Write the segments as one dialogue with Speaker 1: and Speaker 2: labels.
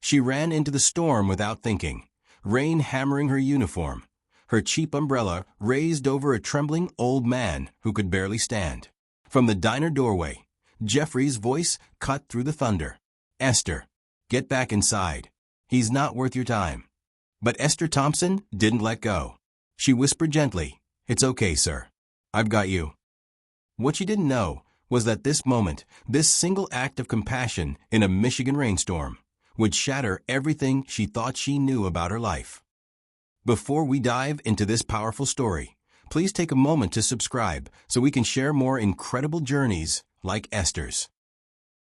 Speaker 1: She ran into the storm without thinking, rain hammering her uniform, her cheap umbrella raised over a trembling old man who could barely stand. From the diner doorway, Jeffrey's voice cut through the thunder. "Esther, get back inside. He's not worth your time." But Esther Thompson didn't let go. She whispered gently, "It's okay, sir. I've got you." What she didn't know was that this moment, this single act of compassion in a Michigan rainstorm, would shatter everything she thought she knew about her life. Before we dive into this powerful story, please take a moment to subscribe so we can share more incredible journeys like Esther's.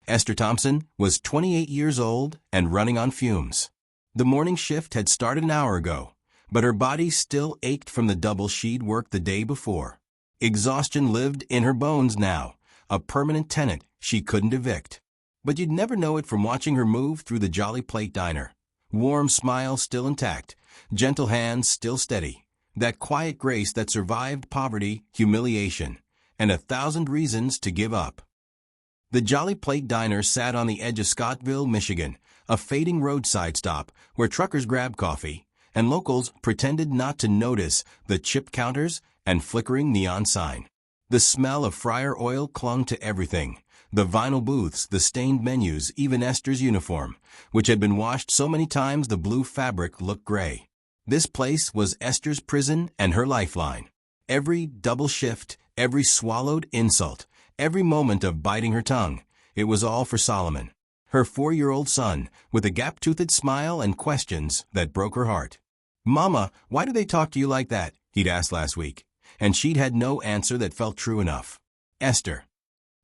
Speaker 1: Esther Thompson was 28 years old and running on fumes. The morning shift had started an hour ago, but her body still ached from the double she'd worked the day before. Exhaustion lived in her bones now, a permanent tenant she couldn't evict. But you'd never know it from watching her move through the Jolly Plate diner. Warm smile still intact, gentle hands still steady, that quiet grace that survived poverty, humiliation, and 1,000 reasons to give up. The Jolly Plate diner sat on the edge of Scottsville, Michigan, a fading roadside stop where truckers grabbed coffee and locals pretended not to notice the chipped counters and flickering neon sign. The smell of fryer oil clung to everything. The vinyl booths, the stained menus, even Esther's uniform, which had been washed so many times the blue fabric looked gray. This place was Esther's prison and her lifeline. Every double shift, every swallowed insult, every moment of biting her tongue, it was all for Solomon, her 4-year-old son, with a gap-toothed smile and questions that broke her heart. "Mama, why do they talk to you like that?" he'd asked last week, and she'd had no answer that felt true enough. "Esther."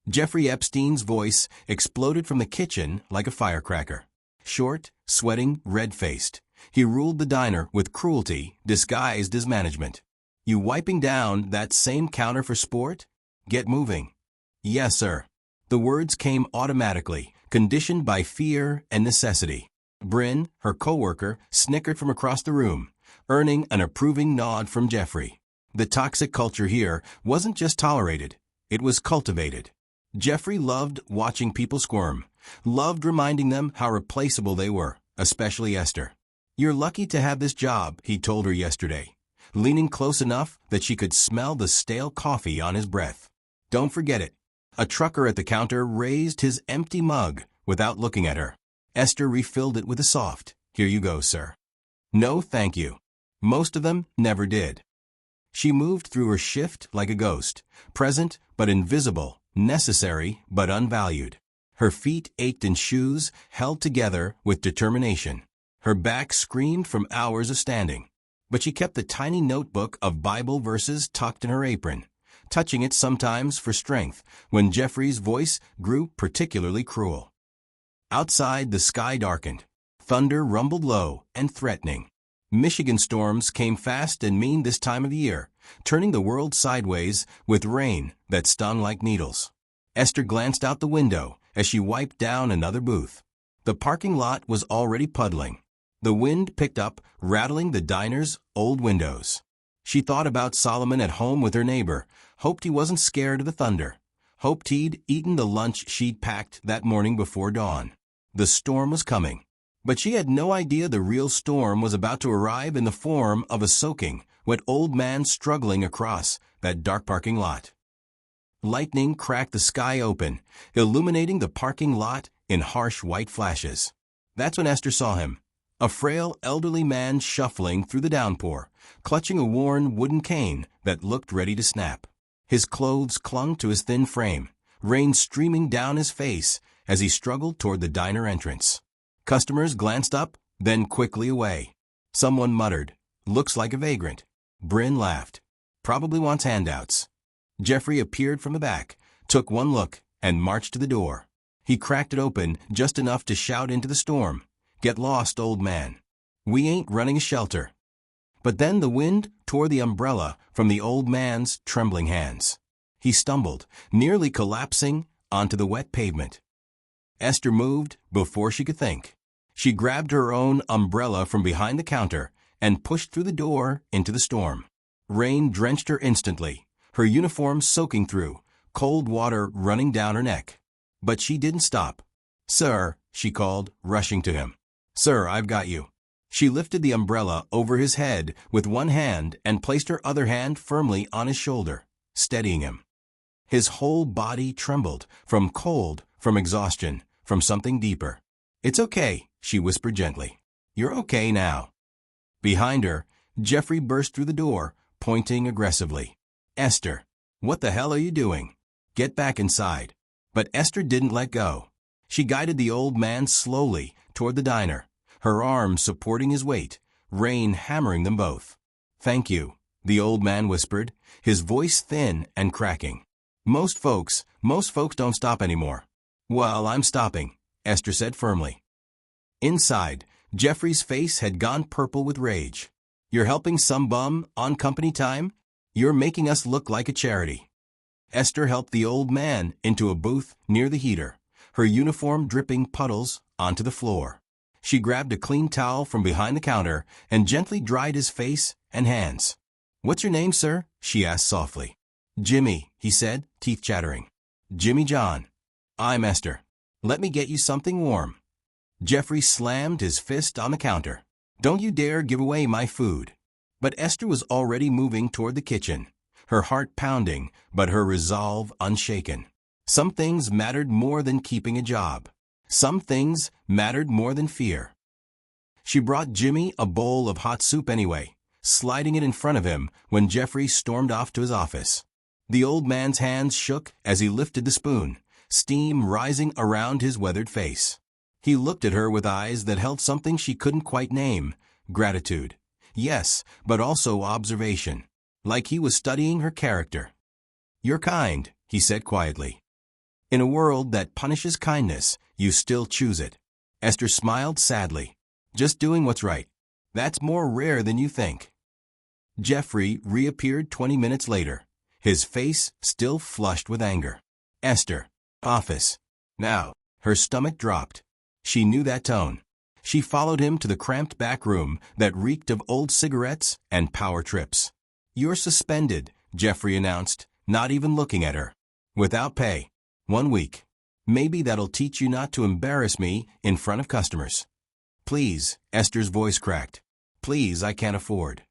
Speaker 1: Jeffrey Epstein's voice exploded from the kitchen like a firecracker. Short, sweating, red-faced, he ruled the diner with cruelty disguised as management. "You wiping down that same counter for sport? Get moving." "Yes, sir." The words came automatically, conditioned by fear and necessity. Bryn, her co-worker, snickered from across the room, earning an approving nod from Jeffrey. The toxic culture here wasn't just tolerated, it was cultivated. Jeffrey loved watching people squirm, loved reminding them how replaceable they were, especially Esther. "You're lucky to have this job," he told her yesterday, leaning close enough that she could smell the stale coffee on his breath. "Don't forget it." A trucker at the counter raised his empty mug without looking at her. Esther refilled it with a soft, "Here you go, sir." "No, thank you." Most of them never did. She moved through her shift like a ghost, present but invisible, necessary but unvalued. Her feet ached in shoes held together with determination. Her back screamed from hours of standing. But she kept the tiny notebook of Bible verses tucked in her apron, touching it sometimes for strength when Jeffrey's voice grew particularly cruel. Outside, the sky darkened. Thunder rumbled low and threatening. Michigan storms came fast and mean this time of year, turning the world sideways with rain that stung like needles. Esther glanced out the window as she wiped down another booth. The parking lot was already puddling. The wind picked up, rattling the diner's old windows. She thought about Solomon at home with her neighbor, hoped he wasn't scared of the thunder, hoped he'd eaten the lunch she'd packed that morning before dawn. The storm was coming. But she had no idea the real storm was about to arrive in the form of a soaking, wet old man struggling across that dark parking lot. Lightning cracked the sky open, illuminating the parking lot in harsh white flashes. That's when Esther saw him, a frail elderly man shuffling through the downpour, clutching a worn wooden cane that looked ready to snap. His clothes clung to his thin frame, rain streaming down his face as he struggled toward the diner entrance. Customers glanced up, then quickly away. Someone muttered, "Looks like a vagrant." Bryn laughed. "Probably wants handouts." Jeffrey appeared from the back, took one look, and marched to the door. He cracked it open just enough to shout into the storm, "Get lost, old man. We ain't running a shelter." But then the wind tore the umbrella from the old man's trembling hands. He stumbled, nearly collapsing onto the wet pavement. Esther moved before she could think. She grabbed her own umbrella from behind the counter and pushed through the door into the storm. Rain drenched her instantly, her uniform soaking through, cold water running down her neck. But she didn't stop. "Sir," she called, rushing to him. "Sir, I've got you." She lifted the umbrella over his head with one hand and placed her other hand firmly on his shoulder, steadying him. His whole body trembled, from cold, from exhaustion, from something deeper. "It's okay," she whispered gently. "You're okay now." Behind her, Jeffrey burst through the door, pointing aggressively. "Esther, what the hell are you doing? Get back inside." But Esther didn't let go. She guided the old man slowly toward the diner, her arms supporting his weight, Rain hammering them both. "Thank you," the old man whispered, his voice thin and cracking. Most folks don't stop anymore." "Well, I'm stopping," Esther said firmly. Inside, Jeffrey's face had gone purple with rage. "You're helping some bum on company time? You're making us look like a charity." Esther helped the old man into a booth near the heater, her uniform dripping puddles onto the floor. She grabbed a clean towel from behind the counter and gently dried his face and hands. "What's your name, sir?" she asked softly. "Jimmy," he said, teeth chattering. "Jimmy John." "I'm Esther. Let me get you something warm." Jeffrey slammed his fist on the counter. "Don't you dare give away my food." But Esther was already moving toward the kitchen, her heart pounding, but her resolve unshaken. Some things mattered more than keeping a job. Some things mattered more than fear. She brought Jimmy a bowl of hot soup anyway, sliding it in front of him when Jeffrey stormed off to his office. The old man's hands shook as he lifted the spoon, steam rising around his weathered face. He looked at her with eyes that held something she couldn't quite name, gratitude. Yes, but also observation, like he was studying her character. "You're kind," he said quietly. "In a world that punishes kindness, you still choose it." Esther smiled sadly. "Just doing what's right. That's more rare than you think." Jeffrey reappeared 20 minutes later, his face still flushed with anger. "Esther, office." Now, her stomach dropped. She knew that tone. She followed him to the cramped back room that reeked of old cigarettes and power trips. "You're suspended," Jeffrey announced, not even looking at her. "Without pay. 1 week. Maybe that'll teach you not to embarrass me in front of customers." "Please," Esther's voice cracked. "Please, I can't afford."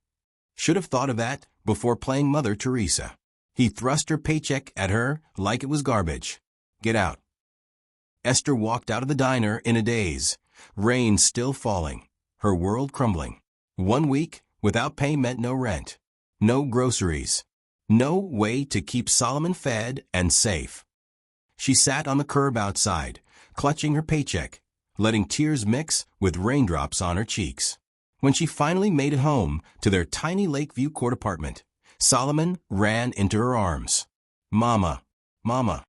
Speaker 1: Should have thought of that before playing Mother Teresa. He thrust her paycheck at her like it was garbage. "Get out." Esther walked out of the diner in a daze, rain still falling, her world crumbling. 1 week without pay meant no rent, no groceries, no way to keep Solomon fed and safe. She sat on the curb outside, clutching her paycheck, letting tears mix with raindrops on her cheeks. When she finally made it home to their tiny Lakeview Court apartment, Solomon ran into her arms. "Mama, Mama."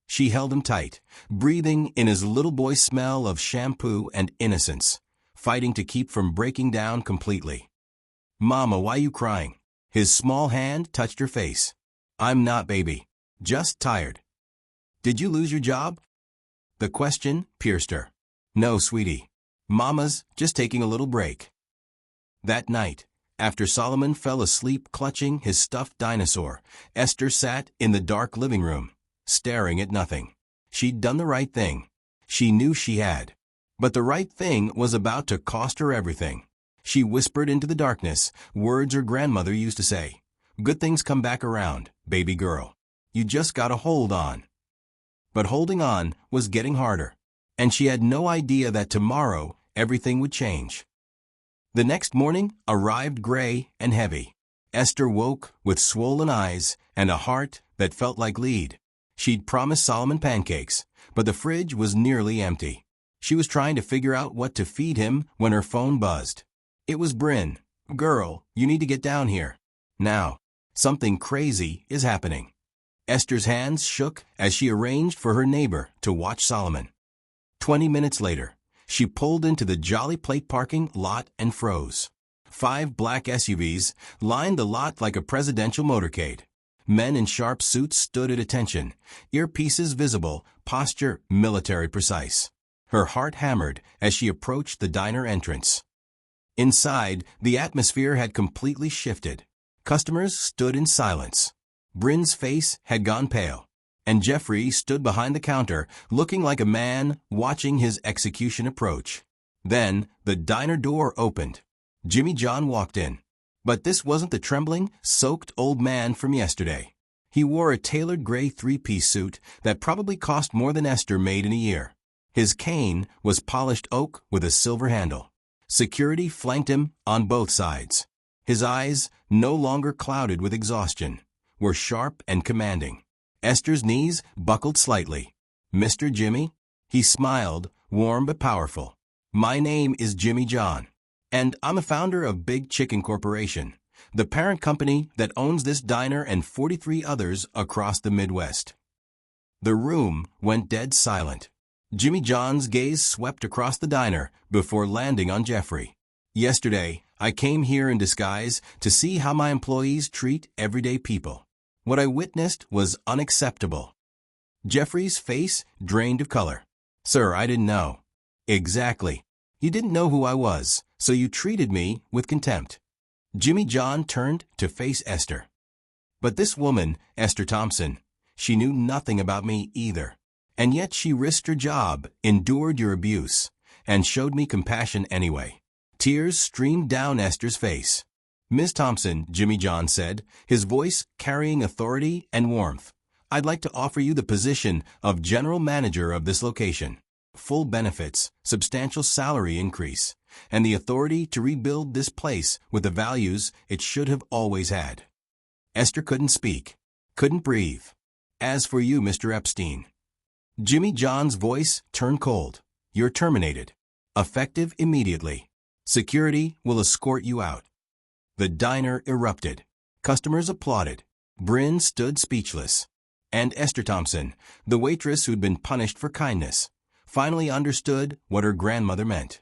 Speaker 1: She held him tight, breathing in his little boy smell of shampoo and innocence, fighting to keep from breaking down completely. "Mama, why you crying?" His small hand touched her face. "I'm not, baby. Just tired." "Did you lose your job?" The question pierced her. "No, sweetie. Mama's just taking a little break." That night, after Solomon fell asleep clutching his stuffed dinosaur, Esther sat in the dark living room, staring at nothing. She'd done the right thing. She knew she had. But the right thing was about to cost her everything. She whispered into the darkness words her grandmother used to say. "Good things come back around, baby girl. You just gotta hold on." But holding on was getting harder, and she had no idea that tomorrow everything would change. The next morning arrived gray and heavy. Esther woke with swollen eyes and a heart that felt like lead. She'd promised Solomon pancakes, but the fridge was nearly empty. She was trying to figure out what to feed him when her phone buzzed. It was Bryn. "Girl, you need to get down here. Now. Something crazy is happening." Esther's hands shook as she arranged for her neighbor to watch Solomon. 20 minutes later, she pulled into the Jolly Plate parking lot and froze. 5 black SUVs lined the lot like a presidential motorcade. Men in sharp suits stood at attention, earpieces visible, posture military precise. Her heart hammered as she approached the diner entrance. Inside, the atmosphere had completely shifted. Customers stood in silence. Bryn's face had gone pale, and Jeffrey stood behind the counter, looking like a man watching his execution approach. Then, the diner door opened. Jimmy John walked in. But this wasn't the trembling, soaked old man from yesterday. He wore a tailored gray three-piece suit that probably cost more than Esther made in a year. His cane was polished oak with a silver handle. Security flanked him on both sides. His eyes, no longer clouded with exhaustion, were sharp and commanding. Esther's knees buckled slightly. "Mr. Jimmy?" He smiled, warm but powerful. "My name is Jimmy John, and I'm a founder of Big Chicken Corporation, the parent company that owns this diner and 43 others across the Midwest." The room went dead silent. Jimmy John's gaze swept across the diner before landing on Jeffrey. "Yesterday, I came here in disguise to see how my employees treat everyday people. What I witnessed was unacceptable." Jeffrey's face drained of color. "Sir, I didn't know." "Exactly. You didn't know who I was, so you treated me with contempt." Jimmy John turned to face Esther. "But this woman, Esther Thompson, she knew nothing about me either. And yet she risked her job, endured your abuse, and showed me compassion anyway." Tears streamed down Esther's face. "Ms. Thompson," Jimmy John said, his voice carrying authority and warmth, "I'd like to offer you the position of general manager of this location. Full benefits, substantial salary increase, and the authority to rebuild this place with the values it should have always had." Esther couldn't speak, couldn't breathe. "As for you, Mr. Epstein." Jimmy John's voice turned cold. "You're terminated. Effective immediately. Security will escort you out." The diner erupted. Customers applauded. Bryn stood speechless. And Esther Thompson, the waitress who'd been punished for kindness, finally understood what her grandmother meant.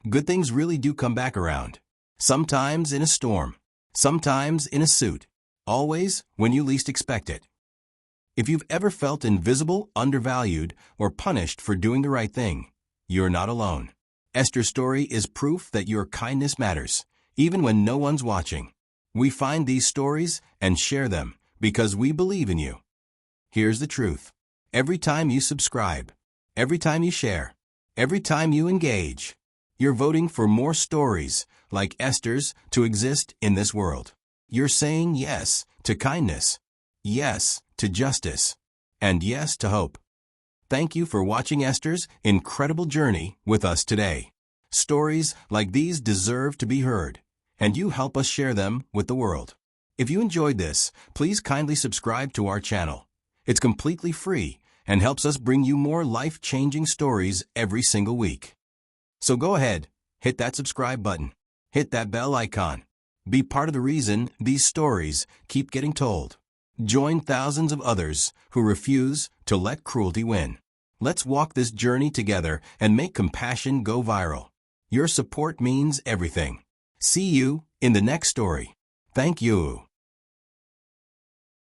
Speaker 1: Good things really do come back around. Sometimes in a storm. Sometimes in a suit. Always when you least expect it. If you've ever felt invisible, undervalued, or punished for doing the right thing, you're not alone. Esther's story is proof that your kindness matters, even when no one's watching. We find these stories and share them because we believe in you. Here's the truth. Every time you subscribe, every time you share, every time you engage, you're voting for more stories like Esther's to exist in this world. You're saying yes to kindness, yes to justice, and yes to hope. Thank you for watching Esther's incredible journey with us today. Stories like these deserve to be heard, and you help us share them with the world. If you enjoyed this, please kindly subscribe to our channel. It's completely free and helps us bring you more life-changing stories every single week. So go ahead, hit that subscribe button, hit that bell icon. Be part of the reason these stories keep getting told. Join thousands of others who refuse to let cruelty win. Let's walk this journey together and make compassion go viral. Your support means everything. See you in the next story. Thank you.